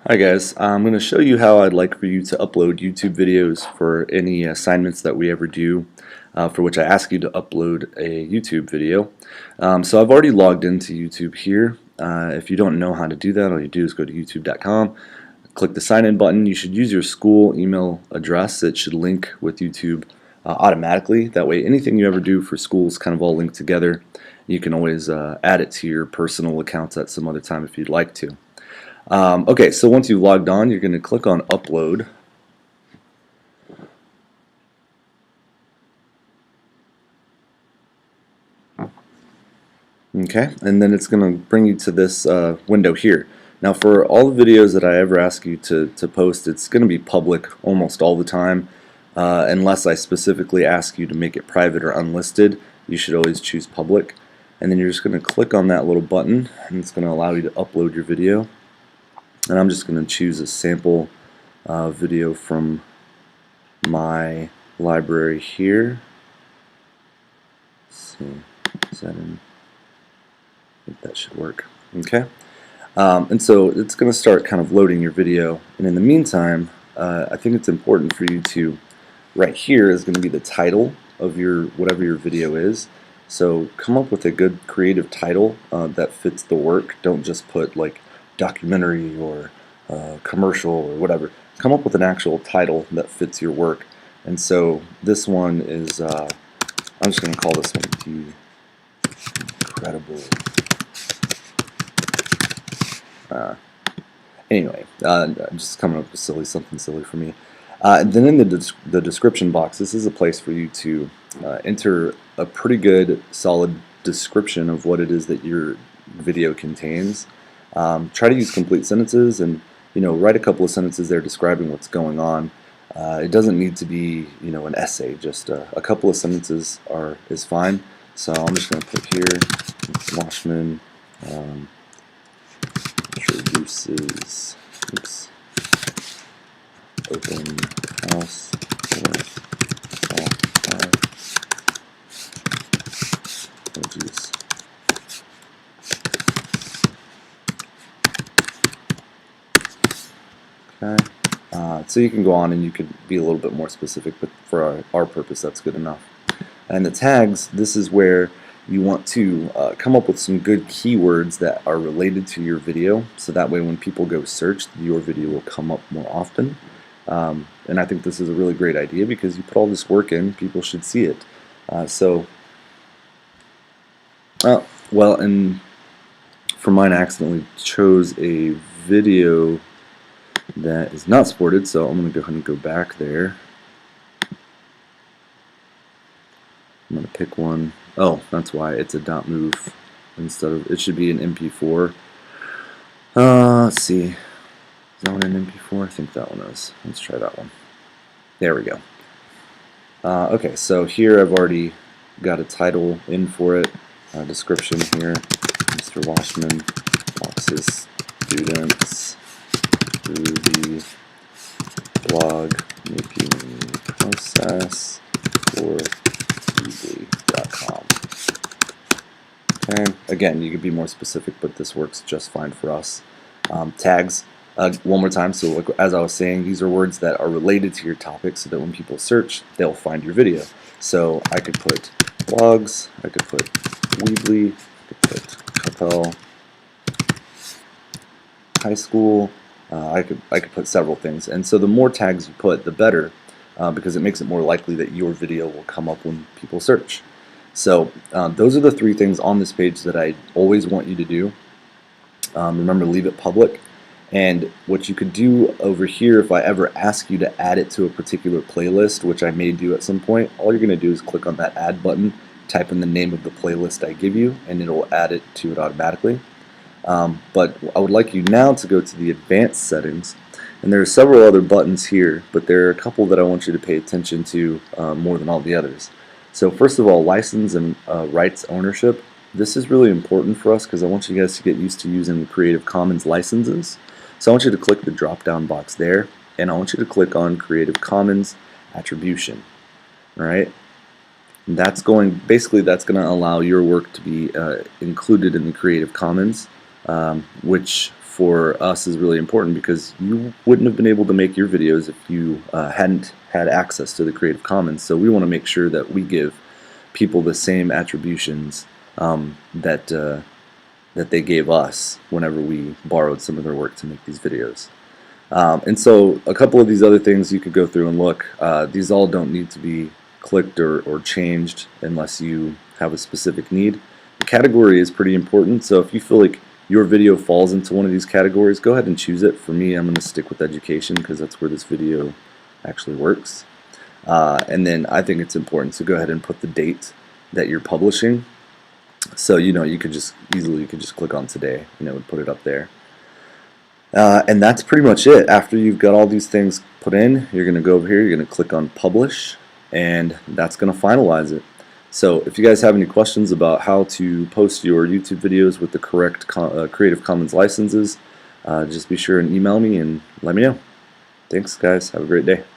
Hi guys, I'm going to show you how I'd like for you to upload YouTube videos for any assignments that we ever do, for which I ask you to upload a YouTube video. So I've already logged into YouTube here. If you don't know how to do that, all you do is go to youtube.com, click the sign in button. You should use your school email address. It should link with YouTube automatically. That way anything you ever do for school is kind of all linked together. You can always add it to your personal accounts at some other time if you'd like to. Okay, so once you've logged on, you're going to click on Upload. Okay, and then it's going to bring you to this window here. Now for all the videos that I ever ask you to post, it's going to be public almost all the time, unless I specifically ask you to make it private or unlisted. You should always choose public, and then you're just going to click on that little button, and it's going to allow you to upload your video. And I'm just going to choose a sample video from my library here. Let's see, is that in? I think that should work. Okay, and so it's going to start kind of loading your video. And in the meantime, I think it's important for you to, right here is going to be the title of your whatever your video is. So come up with a good creative title that fits the work. Don't just put like documentary or commercial or whatever. Come up with an actual title that fits your work. And so this one is, I'm just going to call this one The Incredible. Anyway, I'm just coming up with something silly for me. And then in the description box, this is a place for you to enter a pretty good, solid description of what it is that your video contains. Try to use complete sentences, and write a couple of sentences there describing what's going on. It doesn't need to be an essay. Just a couple of sentences is fine. So I'm just going to put here, Washman introduces open house for all ages. Okay. So you can go on and you could be a little bit more specific, but for our purpose that's good enough. And the tags, this is where you want to come up with some good keywords that are related to your video, so that way when people go search, your video will come up more often. And I think this is a really great idea because you put all this work in, people should see it. Well, and for mine I accidentally chose a video that is not supported, so I'm going to go ahead and go back there. I'm going to pick one. Oh, that's why it's a .mov instead of, it should be an MP4. Let's see. Is that one an MP4? I think that one is. Let's try that one. There we go. Okay, so here I've already got a title in for it. Description here. Mr. Washman walks his students through the blog making process for Weebly.com. Okay, again, you could be more specific, but this works just fine for us. Tags, one more time. So like, as I was saying, these are words that are related to your topic so that when people search, they'll find your video. So I could put blogs, I could put Weebly, I could put Capel High School, I could put several things. And so the more tags you put, the better, because it makes it more likely that your video will come up when people search. So those are the three things on this page that I always want you to do. Remember, leave it public. And what you could do over here, if I ever ask you to add it to a particular playlist, which I may do at some point, all you're going to do is click on that add button, type in the name of the playlist I give you, and it'll add it to it automatically. But I would like you now to go to the advanced settings, and there are several other buttons here, but there are a couple that I want you to pay attention to more than all the others. So first of all, license and rights ownership. This is really important for us because I want you guys to get used to using Creative Commons licenses. So I want you to click the drop down box there, and I want you to click on Creative Commons Attribution. Alright? That's going to allow your work to be included in the Creative Commons, which for us is really important because you wouldn't have been able to make your videos if you hadn't had access to the Creative Commons. So we want to make sure that we give people the same attributions that they gave us whenever we borrowed some of their work to make these videos. And so a couple of these other things you could go through and look. These all don't need to be clicked or changed unless you have a specific need. The category is pretty important, so if you feel like your video falls into one of these categories, go ahead and choose it. For me, I'm going to stick with education because that's where this video actually works. And then I think it's important to go ahead and put the date that you're publishing. So you could just easily click on today, and it would put it up there. And that's pretty much it. After you've got all these things put in, you're going to go over here, you're going to click on Publish, and that's going to finalize it. So if you guys have any questions about how to post your YouTube videos with the correct Creative Commons licenses, just be sure and email me and let me know. Thanks, guys. Have a great day.